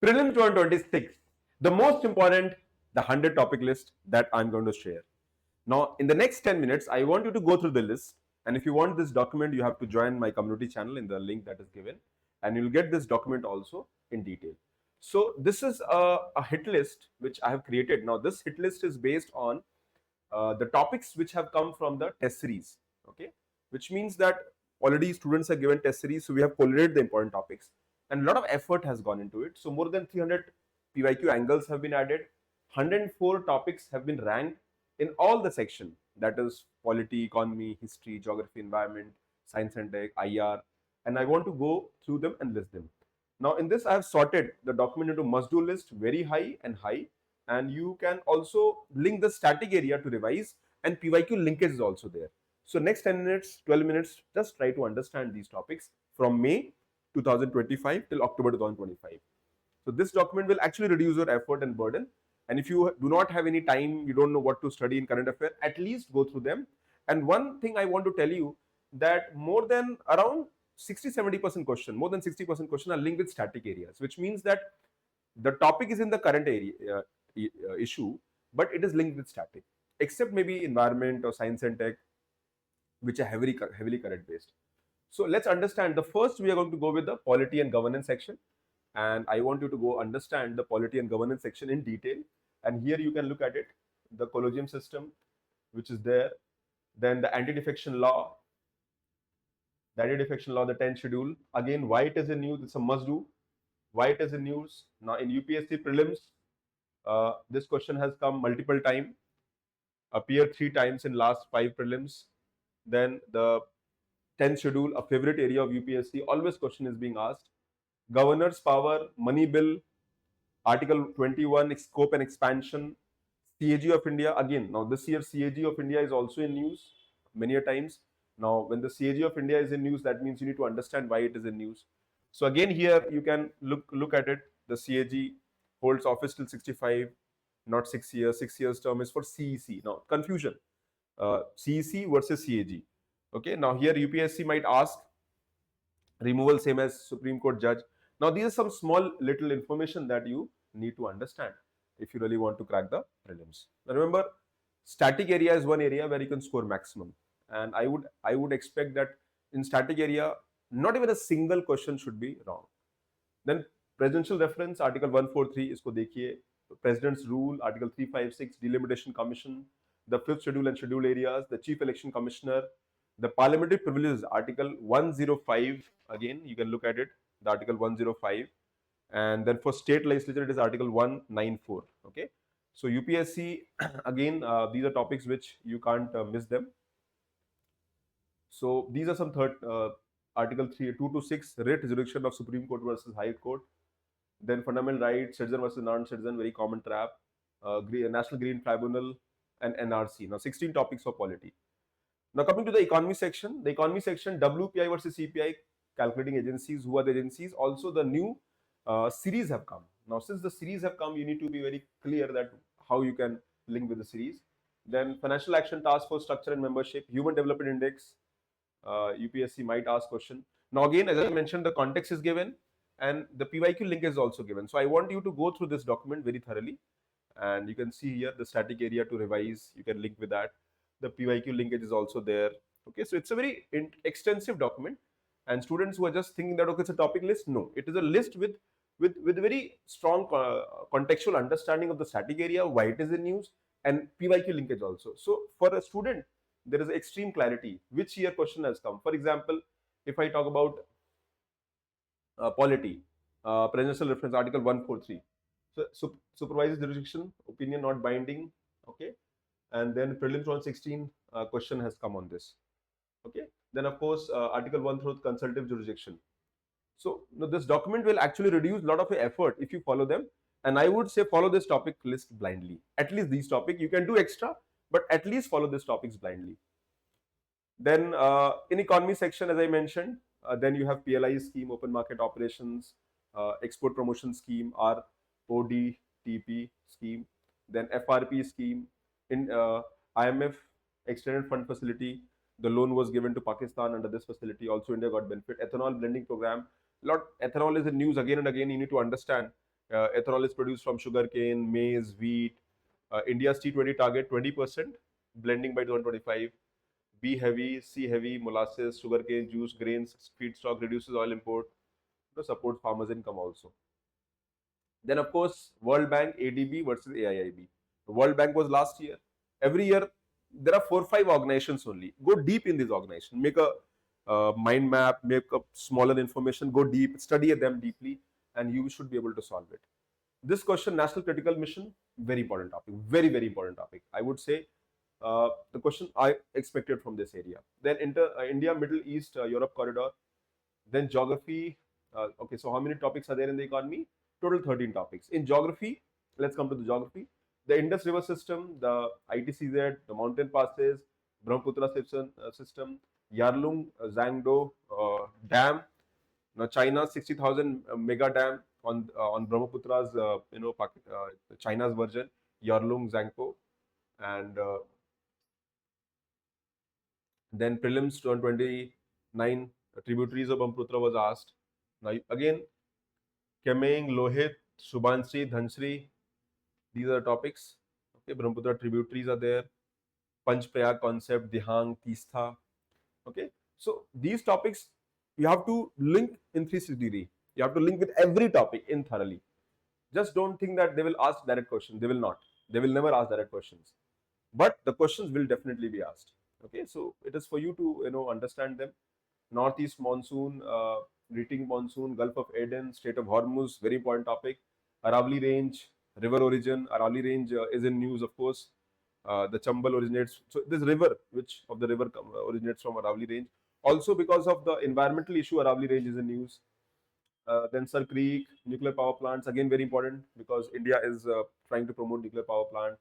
Prelim 2026, the most important, the 100 topic list that I'm going to share. Now, in the next 10 minutes, I want you to go through the list. And if you want this document, you have to join my community channel in the link that is given. And you'll get this document also in detail. So this is a hit list which I have created. Now, this hit list is based on the topics which have come from the test series. Okay, which means that already students are given test series. So we have collated the important topics. And a lot of effort has gone into it. So more than 300 PYQ angles have been added. 104 topics have been ranked in all the section, that is polity, economy, history, geography, environment, science and tech, IR, and I want to go through them and list them. Now in this I have sorted the document into must do list, very high and high, and you can also link the static area to revise, and PYQ linkage is also there. So next 10 minutes, 12 minutes, just try to understand these topics from May 2025 till October 2025. So this document will actually reduce your effort and burden. And if you do not have any time, you don't know what to study in current affairs, at least go through them. And one thing I want to tell you, that more than around 60-70% question, more than 60% question are linked with static areas, which means that the topic is in the current area issue, but it is linked with static, except maybe environment or science and tech, which are heavily current based. So let's understand. The first we are going to go with the polity and governance section. And I want you to go understand the polity and governance section in detail. And here you can look at it, the Collegium system, which is there. Then the anti-defection law, the 10th schedule. Again, why it is in news, it's a must do. Why it is in news. Now in UPSC Prelims, this question has come multiple times, appeared 3 times in last 5 prelims. Then the 10th schedule, a favorite area of UPSC, always question is being asked. Governor's power, money bill, Article 21, scope and expansion, CAG of India. Again, now this year CAG of India is also in news many a times. Now when the CAG of India is in news, that means you need to understand why it is in news. So again here you can look at it. The CAG holds office till 65, not 6 years. 6 years term is for CEC. Now confusion, CEC versus CAG. Okay, now here UPSC might ask removal same as Supreme Court judge. Now these are some small little information that you need to understand if you really want to crack the prelims. Now remember, static area is one area where you can score maximum, and I would expect that in static area not even a single question should be wrong. Then presidential reference, Article 143, isko dekhiye. President's rule, Article 356, delimitation commission, the 5th schedule and schedule areas, the chief election commissioner, the parliamentary privileges, Article 105, again you can look at it, the Article 105, and then for state legislature it is Article 194. Okay, so UPSC again these are topics which you can't miss them. So these are some Article 2 to 6, writ jurisdiction of Supreme Court versus High Court. Then fundamental rights, citizen versus non-citizen, very common trap, National Green Tribunal, and NRC. Now 16 topics for polity. Now coming to the economy section, WPI versus CPI, calculating agencies, who are the agencies. Also the new series have come. Now since the series have come, you need to be very clear that how you can link with the series. Then financial action task force structure and membership, human development index, UPSC might ask question. Now again, as I mentioned, the context is given and the PYQ link is also given. So I want you to go through this document very thoroughly, and you can see here the static area to revise, you can link with that. The PYQ linkage is also there. Okay, so it's a very extensive document, and students who are just thinking that okay, it's a topic list, no, it is a list with very strong contextual understanding of the static area, why it is in news, and PYQ linkage also. So for a student, there is extreme clarity which year question has come. For example, if I talk about polity, presidential reference, Article 143. So supervisor jurisdiction, opinion not binding. Okay, and then prelims 2016 question has come on this. Okay, then of course Article 1 consultative jurisdiction. So this document will actually reduce a lot of effort if you follow them, and I would say follow this topic list blindly. At least these topics you can do extra, but at least follow these topics blindly. Then in economy section, as I mentioned, then you have PLI scheme, open market operations, export promotion scheme, RODTP scheme, then FRP scheme, in IMF extended fund facility, the loan was given to Pakistan under this facility. Also India got benefit. Ethanol blending program, ethanol is in news again and again. You need to understand Ethanol is produced from sugarcane, maize, wheat. India's T20 target 20% blending by 2025. B heavy, C heavy, molasses, sugarcane, juice, grains, feedstock reduces oil import. Supports farmers' income also. Then of course, World Bank ADB versus AIIB. The World Bank was last year. Every year there are 4 or 5 organizations only. Go deep in these organizations. Make a mind map. Make a smaller information. Go deep. Study them deeply, and you should be able to solve it. This question, National Critical Mission, very important topic. Very very important topic. I would say the question I expected from this area. Then India, Middle East, Europe corridor. Then geography. Okay, so how many topics are there in the economy? Total 13 topics. In geography, let's come to the geography. The Indus River system, the ITCZ, the mountain passes, Brahmaputra system, Yarlung Zangdo Dam. Now China's 60,000 mega dam on Brahmaputra's China's version, Yarlung Zangpo, and then prelims 2029 tributaries of Brahmaputra was asked. Now again, Kemeng, Lohit, Subansri, Dhansri, these are topics. Okay, Brahmaputra tributaries are there. Panch Prayag concept, Dihang, Teesta. Okay, so these topics you have to link in 360 degree. You have to link with every topic in thoroughly. Just don't think that they will ask direct questions. They will not. They will never ask direct questions. But the questions will definitely be asked. Okay, so it is for you to understand them. Northeast monsoon, retreating monsoon, Gulf of Aden, Strait of Hormuz, very important topic. Aravalli Range, river origin. Aravalli Range is in news, of course. The Chambal originates. So this river, which of the river originates from Aravalli Range. Also because of the environmental issue, Aravalli Range is in news. Then Sir Creek, nuclear power plants, again very important because India is trying to promote nuclear power plant.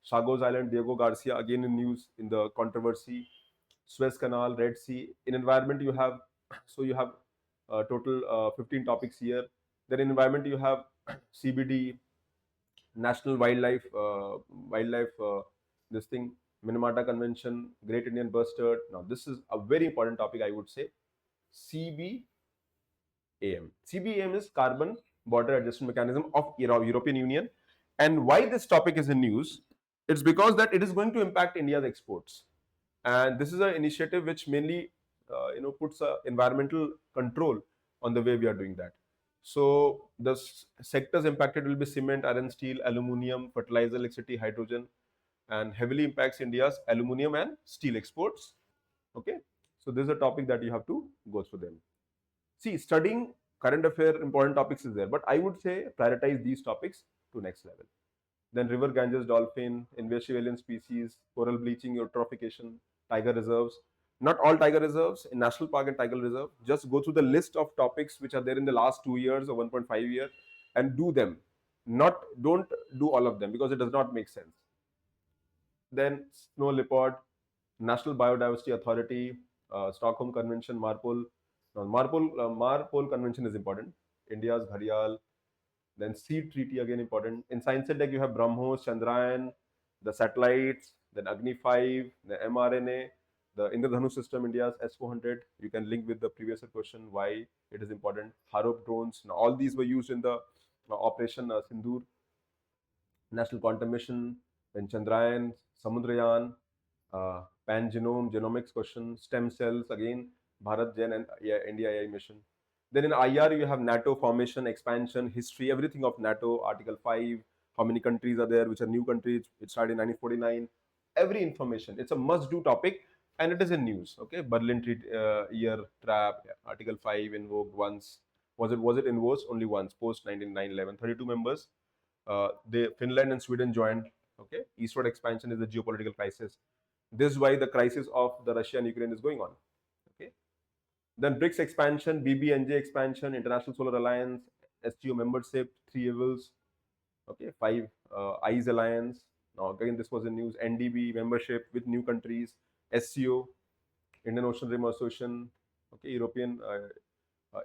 Chagos Island, Diego Garcia, again in news in the controversy. Suez Canal, Red Sea. In environment, you have total 15 topics here. Then in environment, you have CBD, National Wildlife, this thing, Minamata Convention, Great Indian Bustard. Now, this is a very important topic, I would say. CBAM. CBAM is Carbon Border Adjustment Mechanism of European Union. And why this topic is in news? It's because that it is going to impact India's exports. And this is an initiative which mainly puts environmental control on the way we are doing that. So the sectors impacted will be cement, iron, steel, aluminium, fertilizer, electricity, hydrogen, and heavily impacts India's aluminium and steel exports. Okay, so this is a topic that you have to go through them. See, studying current affair important topics is there, but I would say prioritize these topics to next level. Then river Ganges, dolphin, invasive alien species, coral bleaching, eutrophication, tiger reserves. Not all tiger reserves in national park and tiger reserve. Just go through the list of topics which are there in the last 2 years or 1.5 years and do them. Don't do all of them because it does not make sense. Then snow leopard, National Biodiversity Authority, Stockholm Convention, Marpol. Now, Marpol Convention is important. India's Gharial. Then seed treaty again important. In science deck you have BrahMos, Chandrayaan, the satellites, then Agni 5, the mRNA, the Indradhanu system, India's S400. You can link with the previous question why it is important. Harop drones. Now all these were used in the Operation Sindoor. National Quantum Mission, then Chandrayaan, Samudrayaan, Pan-genome, genomics question, stem cells again, Bharat Gen and India AI mission. Then in IR, you have NATO formation, expansion, history, everything of NATO, Article 5, how many countries are there, which are new countries, it started in 1949. Every information, it's a must-do topic and it is in news. Okay, Berlin year trap, Article 5 invoked once. Was it invoked only once, post 1911, 32 members. Finland and Sweden joined. Okay, eastward expansion is the geopolitical crisis. This is why the crisis of the Russia and Ukraine is going on. Okay, then BRICS expansion, BBNJ expansion, International Solar Alliance, STO membership, 3 evils. Okay, 5 ICE alliance. Now again, this was in news. NDB membership with new countries, SCO, Indian Ocean Rim Association. Okay,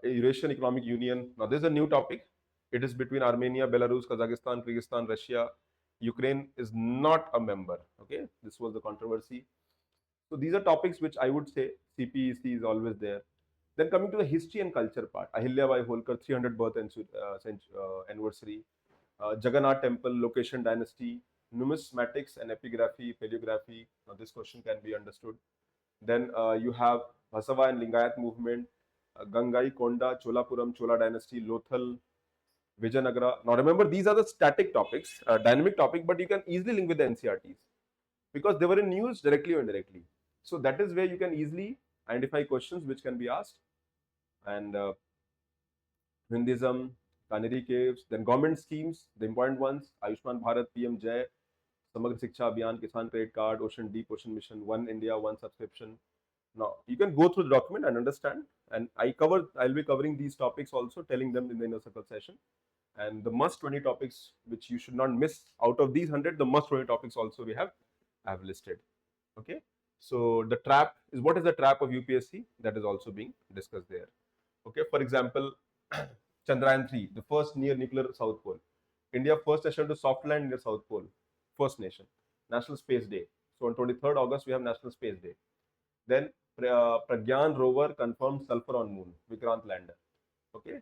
Eurasian Economic Union. Now this is a new topic. It is between Armenia, Belarus, Kazakhstan, Kyrgyzstan, Russia. Ukraine is not a member. Okay, this was the controversy. So these are topics which I would say CPEC is always there. Then coming to the history and culture part, Ahilyabai Holkar 300 birth anniversary, Jagannath Temple, location dynasty, numismatics and epigraphy, paleography. Now this question can be understood. Then you have Basava and Lingayat movement, Gangai Konda, Cholapuram, Chola dynasty, Lothal, Vijayanagara. Now remember, these are the static topics, dynamic topic, but you can easily link with the NCRTs because they were in news directly or indirectly. So that is where you can easily identify questions which can be asked. And Hinduism, Kaniri caves, then government schemes, the important ones, Ayushman Bharat, PM Jai, Samagra Shiksha Abhiyan, Kisan Credit Card, Ocean Deep Ocean Mission, One India, One Subscription. Now you can go through the document and understand. And I'll be covering these topics also, telling them in the inner circle session. And the must 20 topics which you should not miss out of these 100, the must 20 topics also I have listed. Okay. So the trap is, what is the trap of UPSC? That is also being discussed there. Okay. For example, Chandrayaan 3, the first near nuclear South Pole. India first nation to soft land near South Pole. First nation. National Space Day. So on 23rd August, we have National Space Day. Then Pragyan rover confirmed sulfur on moon. Vikrant lander. Okay.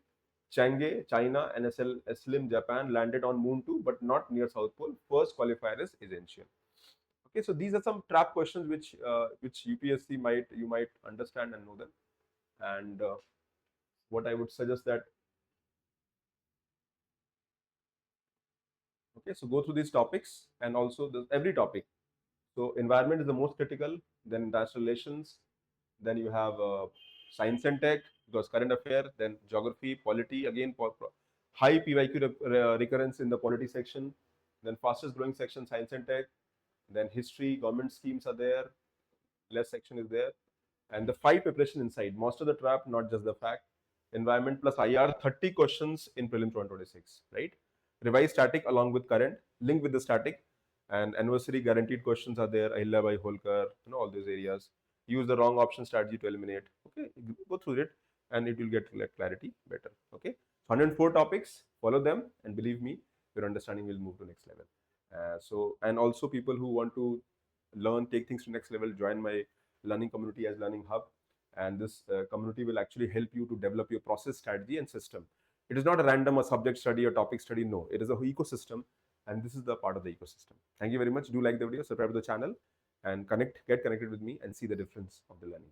Chang'e, China, and Slim, Japan landed on moon too, but not near South Pole. First qualifier is essential. Okay, so these are some trap questions which UPSC you might understand and know them. And what I would suggest that, okay, so go through these topics and also every topic. So environment is the most critical, then international relations, then you have science and tech, because current affair, then geography, polity, again high PYQ recurrence in the polity section, then fastest growing section, science and tech, then history, government schemes are there, less section is there, and the 5 preparation inside, master the trap, not just the fact, environment plus IR, 30 questions in prelim 2026, right? Revise static along with current, link with the static, and anniversary guaranteed questions are there, Ahilyabai Holkar, all these areas. Use the wrong option strategy to eliminate. Okay, go through it and it will get clarity better. Okay, so 104 topics, follow them, and believe me, your understanding will move to next level. And also people who want to learn, take things to next level, join my learning community as Learning Hub. And this community will actually help you to develop your process, strategy, and system. It is not a random a subject study or topic study. No, it is a ecosystem, and this is the part of the ecosystem. Thank you very much. Do like the video, subscribe to the channel, and get connected with me and see the difference of the learning.